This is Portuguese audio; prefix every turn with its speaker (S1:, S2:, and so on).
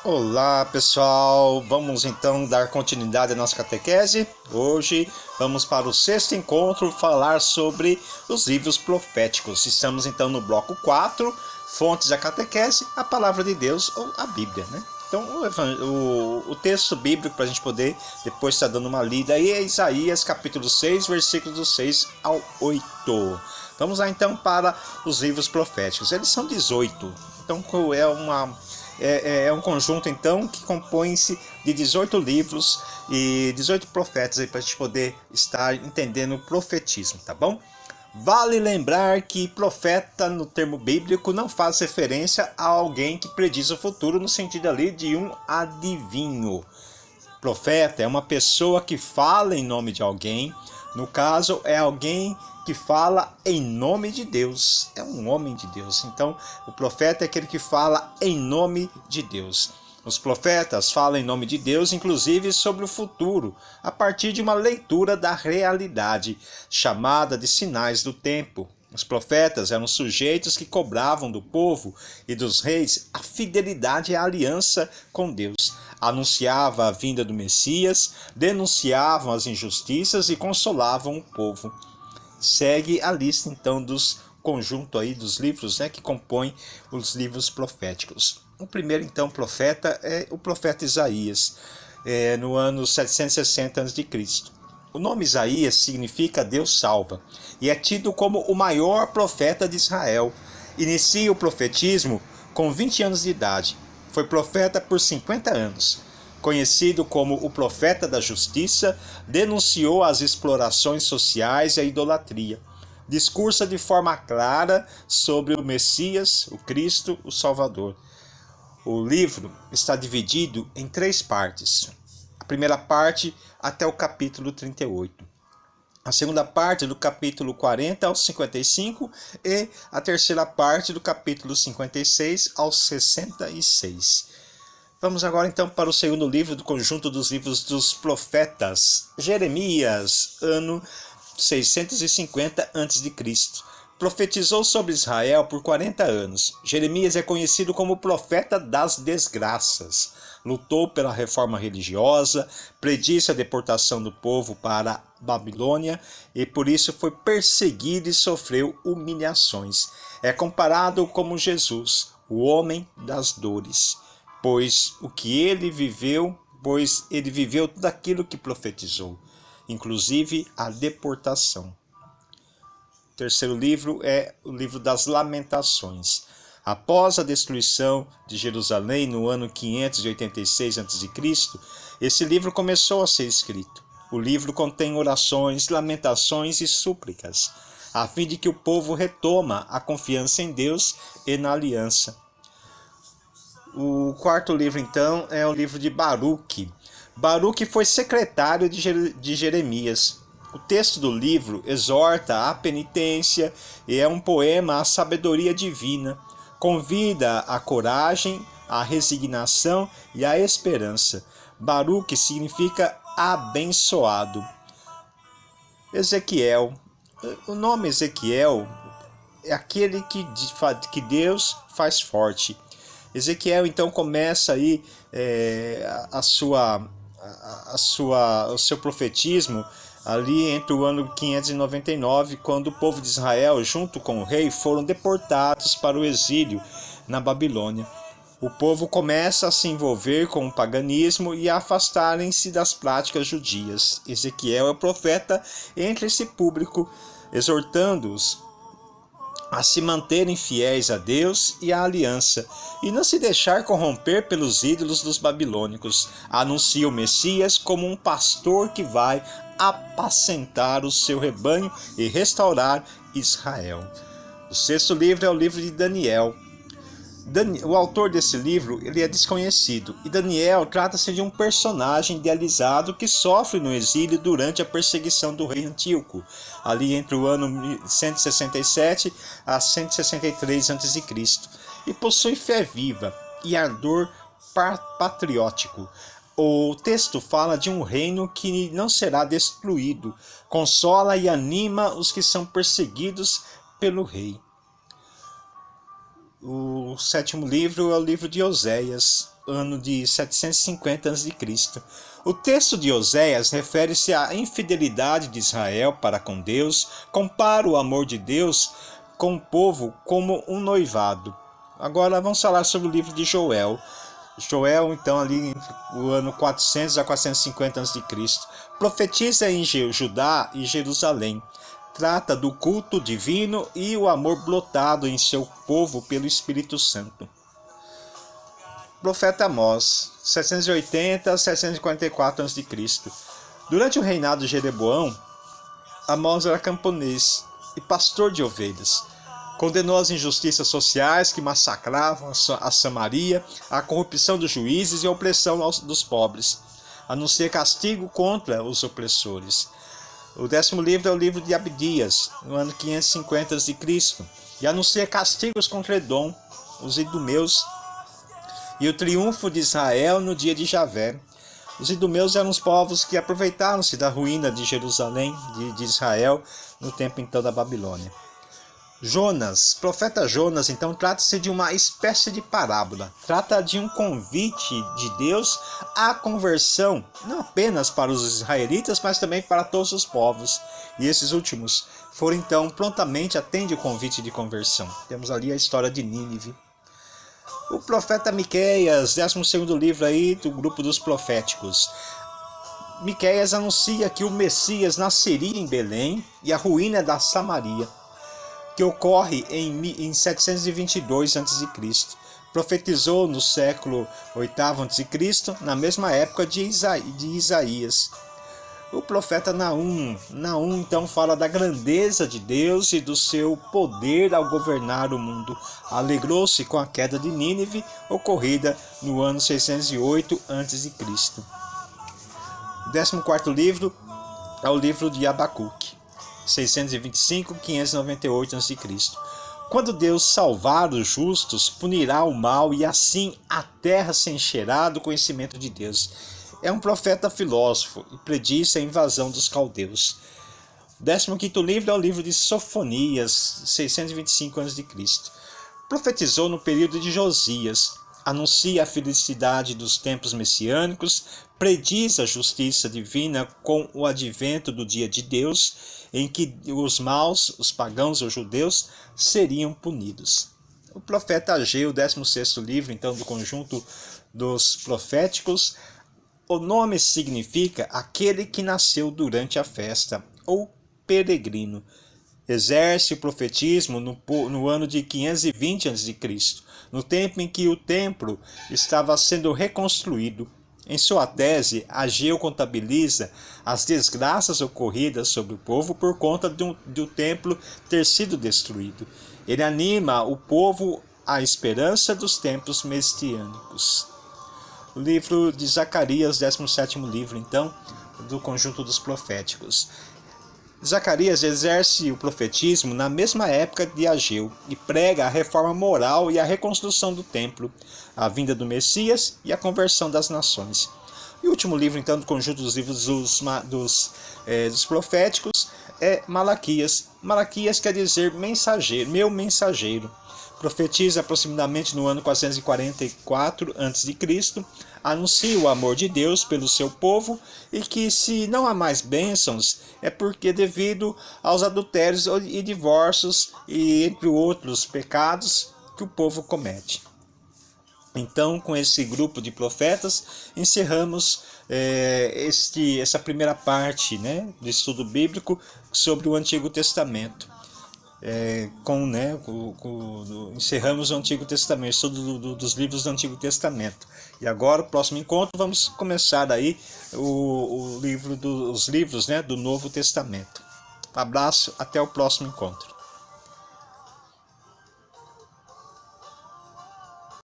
S1: Olá pessoal, vamos então dar continuidade à nossa catequese. Hoje vamos para o sexto encontro falar sobre os livros proféticos. Estamos então no bloco 4, fontes da catequese, a palavra de Deus ou a Bíblia, né? Então o texto bíblico para a gente poder depois estar dando uma lida aí é Isaías capítulo 6, versículos do 6 ao 8. Vamos lá então para os livros proféticos. Eles são 18, então é um conjunto então que compõe-se de 18 livros e 18 profetas para a gente poder estar entendendo o profetismo, tá bom? Vale lembrar que profeta no termo bíblico não faz referência a alguém que prediz o futuro no sentido ali de um adivinho. Profeta é uma pessoa que fala em nome de alguém, no caso é alguém que fala em nome de Deus, é um homem de Deus. Então, o profeta é aquele que fala em nome de Deus. Os profetas falam em nome de Deus, inclusive sobre o futuro, a partir de uma leitura da realidade, chamada de sinais do tempo. Os profetas eram sujeitos que cobravam do povo e dos reis a fidelidade e a aliança com Deus. Anunciavam a vinda do Messias, denunciavam as injustiças e consolavam o povo. Segue a lista então dos conjunto aí dos livros, né, que compõem os livros proféticos. O primeiro então profeta é o profeta Isaías, no ano 760 a.C. O nome Isaías significa Deus salva e é tido como o maior profeta de Israel. Inicia o profetismo com 20 anos de idade. Foi profeta por 50 anos. Conhecido como o profeta da justiça, denunciou as explorações sociais e a idolatria. Discursa de forma clara sobre o Messias, o Cristo, o Salvador. O livro está dividido em 3 partes. A primeira parte até o capítulo 38. A segunda parte do capítulo 40 ao 55 e a terceira parte do capítulo 56 ao 66. Vamos agora então para o segundo livro do conjunto dos livros dos profetas, Jeremias, ano 650 a.C. Profetizou sobre Israel por 40 anos. Jeremias é conhecido como profeta das desgraças. Lutou pela reforma religiosa, predisse a deportação do povo para a Babilônia e por isso foi perseguido e sofreu humilhações. É comparado como Jesus, o homem das dores, pois ele viveu tudo aquilo que profetizou, inclusive a deportação. O terceiro livro é o livro das Lamentações. Após a destruição de Jerusalém no ano 586 a.C., esse livro começou a ser escrito. O livro contém orações, lamentações e súplicas, a fim de que o povo retoma a confiança em Deus e na aliança. O quarto livro, então, é o livro de Baruque. Baruque foi secretário de Jeremias. O texto do livro exorta à penitência e é um poema à sabedoria divina. Convida à coragem, à resignação e à esperança. Baruque significa abençoado. Ezequiel. O nome Ezequiel é aquele que Deus faz forte. Ezequiel então começa aí o seu profetismo ali entre o ano 599, quando o povo de Israel, junto com o rei, foram deportados para o exílio na Babilônia. O povo começa a se envolver com o paganismo e a afastarem-se das práticas judias. Ezequiel é o profeta entre esse público, exortando-os a se manterem fiéis a Deus e à aliança, e não se deixar corromper pelos ídolos dos babilônicos. Anuncia o Messias como um pastor que vai apacentar o seu rebanho e restaurar Israel. O sexto livro é o livro de Daniel. O autor desse livro ele é desconhecido, e Daniel trata-se de um personagem idealizado que sofre no exílio durante a perseguição do rei Antíoco, ali entre o ano 167 a 163 a.C., e possui fé viva e ardor patriótico. O texto fala de um reino que não será destruído, consola e anima os que são perseguidos pelo rei. O sétimo livro é o livro de Oséias, ano de 750 a.C. O texto de Oséias refere-se à infidelidade de Israel para com Deus, compara o amor de Deus com o povo como um noivado. Agora vamos falar sobre o livro de Joel. Joel, então, ali no ano 400 a 450 a.C., profetiza em Judá e Jerusalém. Trata do culto divino e o amor brotado em seu povo pelo Espírito Santo. Profeta Amós, 780 a 744 a.C. Durante o reinado de Jeroboão, Amós era camponês e pastor de ovelhas. Condenou as injustiças sociais que massacravam a Samaria, a corrupção dos juízes e a opressão dos pobres. Anuncia castigo contra os opressores. O 10º livro é o livro de Abdias, no ano 550 a.C., e anuncia castigos contra Edom, os idumeus, e o triunfo de Israel no dia de Javé. Os idumeus eram os povos que aproveitaram-se da ruína de Jerusalém, de Israel, no tempo então da Babilônia. Jonas, profeta Jonas, então, trata-se de uma espécie de parábola. Trata de um convite de Deus à conversão, não apenas para os israelitas, mas também para todos os povos. E esses últimos foram, então, prontamente atendem o convite de conversão. Temos ali a história de Nínive. O profeta Miqueias, 12º livro aí do grupo dos proféticos. Miqueias anuncia que o Messias nasceria em Belém e a ruína da Samaria, que ocorre em 722 a.C. Profetizou no século VIII a.C., na mesma época de Isaías. O profeta Naum então fala da grandeza de Deus e do seu poder ao governar o mundo. Alegrou-se com a queda de Nínive, ocorrida no ano 608 a.C. O 14º livro é o livro de Abacuque, 625-598 a.C. Quando Deus salvar os justos, punirá o mal e assim a terra se encherá do conhecimento de Deus. É um profeta filósofo e prediz a invasão dos caldeus. O 15º livro é o livro de Sofonias, 625 a.C. Profetizou no período de Josias, anuncia a felicidade dos tempos messiânicos, prediz a justiça divina com o advento do dia de Deus, em que os maus, os pagãos ou judeus, seriam punidos. O profeta Ageu, 16º livro, então, do conjunto dos proféticos, o nome significa aquele que nasceu durante a festa, ou peregrino. Exerce o profetismo no ano de 520 a.C., no tempo em que o templo estava sendo reconstruído. Em sua tese, Ageu contabiliza as desgraças ocorridas sobre o povo por conta do templo ter sido destruído. Ele anima o povo à esperança dos tempos messiânicos. O livro de Zacarias, 17º livro, então, do conjunto dos proféticos. Zacarias exerce o profetismo na mesma época de Ageu e prega a reforma moral e a reconstrução do templo, a vinda do Messias e a conversão das nações. E o último livro, então, do conjunto dos livros dos proféticos é Malaquias. Malaquias quer dizer mensageiro, meu mensageiro. Profetiza aproximadamente no ano 444 a.C., anuncia o amor de Deus pelo seu povo e que se não há mais bênçãos é porque devido aos adultérios e divórcios e entre outros pecados que o povo comete. Então, com esse grupo de profetas, encerramos essa primeira parte, do estudo bíblico sobre o Antigo Testamento. Encerramos o Antigo Testamento, estudo dos livros do Antigo Testamento. E agora, no próximo encontro, vamos começar aí os livros do Novo Testamento. Um abraço, até o próximo encontro.